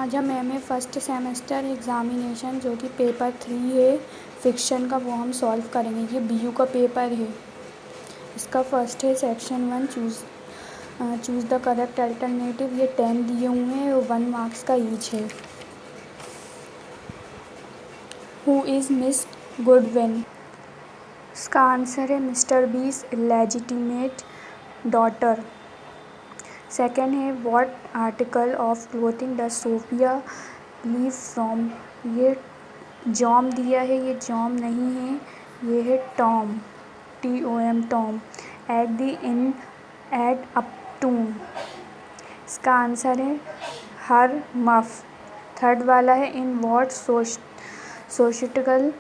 आज हम MA first semester examination जो कि पेपर 3 है फिक्शन का, वो हम सॉल्व करेंगे। ये बीयू का पेपर है। इसका फर्स्ट है section 1 choose the correct alternative. ये 10 दिए हुए हैं और 1 मार्क्स का ईच है। Who is Miss Goodwin? इसका आंसर है mister Bees illegitimate daughter. Second है what article of clothing does Sophia leave from? ये जॉम दिया है, ये जॉम नहीं है, ये है Tom, TOM Tom. At the inn at Upton. इसका आंसर है हर मफ। थर्ड वाला है in what social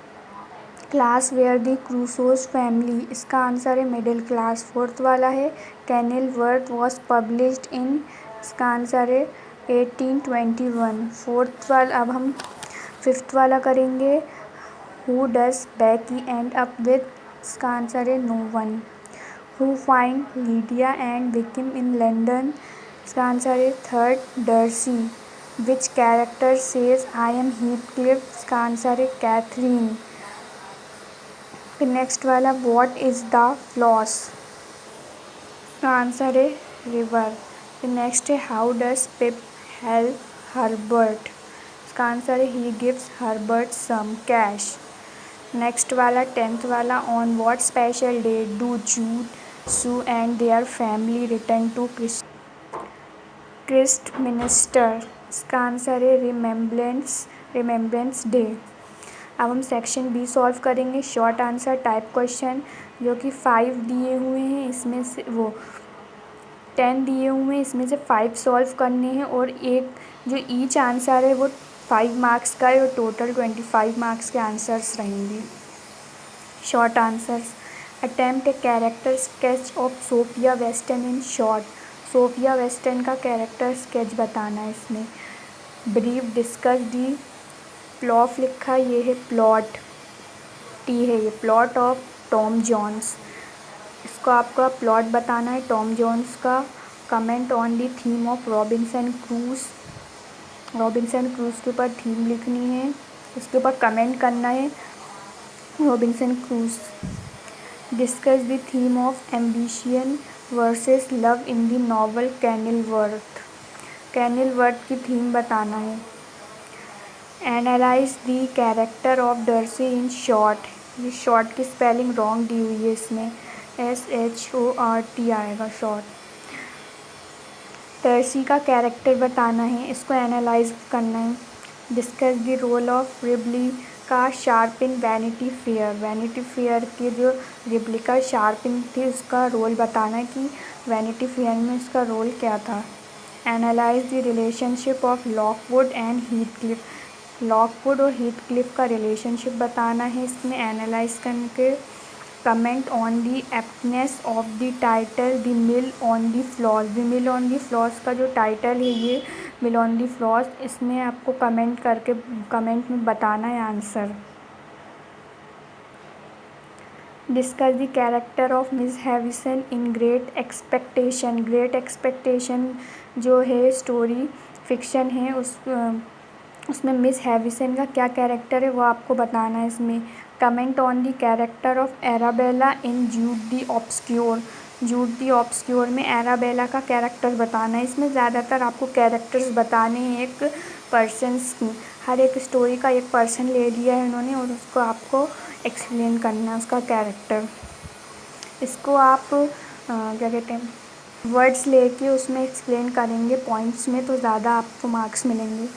class were the Crusoes family. इसका आंसर है मिडिल क्लास। फोर्थ वाला है कैनिलवर्थ वॉज पब्लिश्ड इन। इसका आंसर है 1821। फोर्थ वाला। अब हम फिफ्थ वाला करेंगे who does Becky end up with? इसका आंसर है no one. Who find Lydia and Wickham in London? इसका आंसर है third Darcy. Which character says I am Heathcliff? इसका आंसर है कैथरीन। नेक्स्ट वाला व्हाट इज़ द फ्लॉस? इसका answer है river. Next है how does Pip help Herbert? इसका answer है he gives Herbert some cash. Next वाला 10th वाला on what special day do Jude Sue and their family return to Christminster? इसका answer है Remembrance Day. अब हम section B solve करेंगे short answer type question, जो कि 5 दिए हुए हैं, इसमें से 10 दिए हुए हैं, इसमें से 5 सॉल्व करने हैं और एक जो ईच आंसर है वो 5 मार्क्स का है और टोटल 25 मार्क्स के आंसर्स रहेंगे। Short answers. Attempt a character sketch of Sophia Weston in short. Sophia Weston का कैरेक्टर स्केच बताना है इसमें। ब्रीफ डिस्कस दी प्लॉट लिखा, ये है प्लॉट, टी है, ये प्लॉट ऑफ टॉम जोन्स। इसको आपका प्लॉट बताना है टॉम जोन्स का। Comment on the theme of Robinson cruise. Robinson cruise के ऊपर थीम लिखनी है, उसके ऊपर कमेंट करना है Robinson Crusoe. Discuss the theme of ambition versus love in the novel Kenilworth. Kenilworth की थीम बताना है। Analyse the character of Darcy in short. ये शॉर्ट की स्पेलिंग रॉन्ग दी हुई है, इसमें SHORT आएगा शॉर्ट। डर्सी का कैरेक्टर बताना है, इसको एनालाइज करना है। डिस्कस द रोल ऑफ रिबली का sharpen vanity fair. Vanity fair की जो रिबलिका शार्पिन थी उसका रोल बताना है कि वैनिटी फेयर में उसका रोल क्या था। Analyse the relationship of Lockwood and Heathcliff. Lockwood और हीथक्लिफ का रिलेशनशिप बताना है इसमें एनालाइज करके। Comment on the aptness of the title the Mill on the Floss. The Mill on the Floss का जो टाइटल है ये मिल ऑन दी फ्लॉस, इसमें आपको कमेंट करके कमेंट में बताना है answer. Discuss the character of Miss Havisham in Great Expectation. Great Expectation जो है स्टोरी फिक्शन है, उसमें मिस हैविसन का क्या कैरेक्टर है वो आपको बताना है इसमें। Comment on the character of Arabella in Jude the Obscure. Jude the Obscure में एराबेला का कैरेक्टर बताना है। इसमें ज़्यादातर आपको कैरेक्टर्स बताने हैं एक पर्सन्स की। हर एक स्टोरी का एक पर्सन ले लिया है उन्होंने और उसको आपको एक्सप्लेन करना है उसका कैरेक्टर। इसको आप क्या कहते हैं वर्ड्स लेके उसमें एक्सप्लेन करेंगे पॉइंट्स में, तो ज़्यादा आपको मार्क्स मिलेंगे।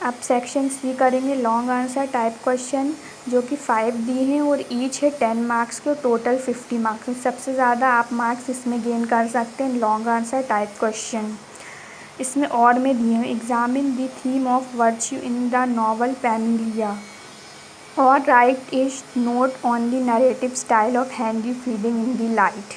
अब सेक्शन सी करेंगे लॉन्ग आंसर टाइप क्वेश्चन, जो कि 5 दिए हैं और ईच है 10 मार्क्स के और टोटल 50 मार्क्स। सबसे ज़्यादा आप मार्क्स इसमें गेन कर सकते हैं लॉन्ग आंसर टाइप क्वेश्चन। इसमें और में दिए हैं examine the theme of virtue in the novel Pamela और write is note on the narrative style of Henry Fielding in the light.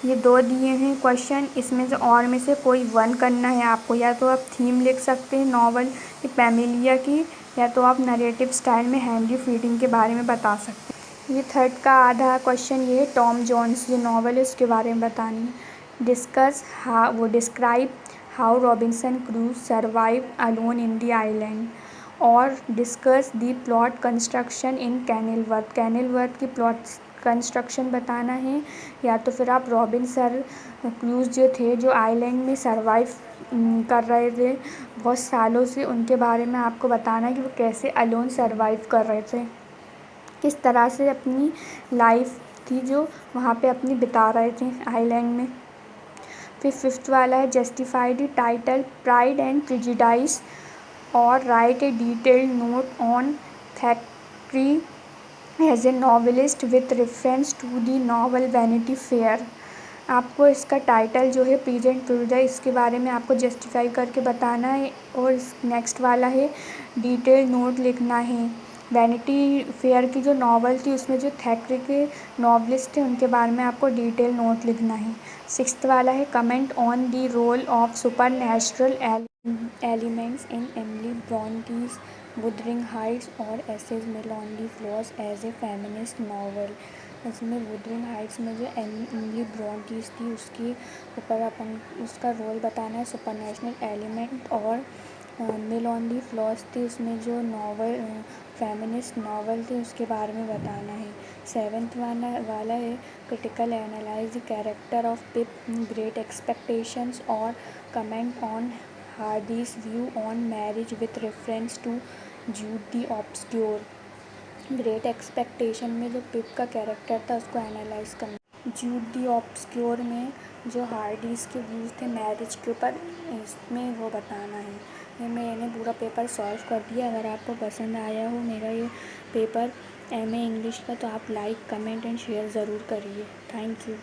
ये 2 दिए हैं क्वेश्चन, इसमें से और में से कोई 1 करना है आपको। या तो आप थीम लिख सकते हैं नॉवल पैमिलिया की, या तो आप नरेटिव स्टाइल में हैंडी फीडिंग के बारे में बता सकते हैं। ये थर्ड का आधा क्वेश्चन ये टॉम जोन्स जो नॉवल है उसके बारे में बतानी है। Discuss describe how Robinson Crusoe survive alone in the island, और discuss the plot construction in Kenilworth. Kenilworth की प्लॉट कंस्ट्रक्शन बताना है, या तो फिर आप रॉबिन्सन क्रूज जो थे, जो आइलैंड में सर्वाइव कर रहे थे बहुत सालों से, उनके बारे में आपको बताना है कि वो कैसे अलोन सर्वाइव कर रहे थे, किस तरह से अपनी लाइफ थी जो वहाँ पे अपनी बिता रहे थे आइलैंड में। फिर फिफ्थ वाला है justify the title Pride and Prejudice और write a detailed note on Thackeray as a novelist with reference to the novel Vanity Fair. आपको इसका टाइटल जो है प्रेजेंट प्रेजुडिस, इसके बारे में आपको जस्टिफाई करके बताना है। और नेक्स्ट वाला है डिटेल नोट लिखना है। वैनिटी फेयर की जो नॉवल थी उसमें जो थैक्रे के नॉवलिस्ट थे उनके बारे में आपको डिटेल नोट लिखना है। सिक्स्थ वाला है comment on the role of super natural elements in Emily Bronte's Wuthering Heights और assess Mill on the Floss as a feminist novel. इसमें वुदरिंग हाइट्स में जो एमिली ब्रॉन्टीज थी उसके ऊपर अपन उसका रोल बताना है, सुपर नेचुरल एलिमेंट, और मेलॉनली फ्लॉस थी उसमें जो नॉवल फेमिनिस्ट नॉवल थी उसके बारे में बताना है। सेवेंथ वाला है critical analyse the character of Pip Great Expectations और comment on Hardy's view on marriage with reference to Jude the Obscure. Great Expectation में जो पिप का कैरेक्टर था उसको एनालाइज करना। जूड द ऑब्सक्योर में जो हार्डीज के व्यूज़ थे मैरिज के ऊपर, इसमें वो बताना है। ये मैंने पूरा पेपर सॉल्व कर दिया। अगर आपको पसंद आया हो मेरा ये पेपर MA इंग्लिश का, तो आप लाइक कमेंट एंड शेयर ज़रूर करिए। Thank you.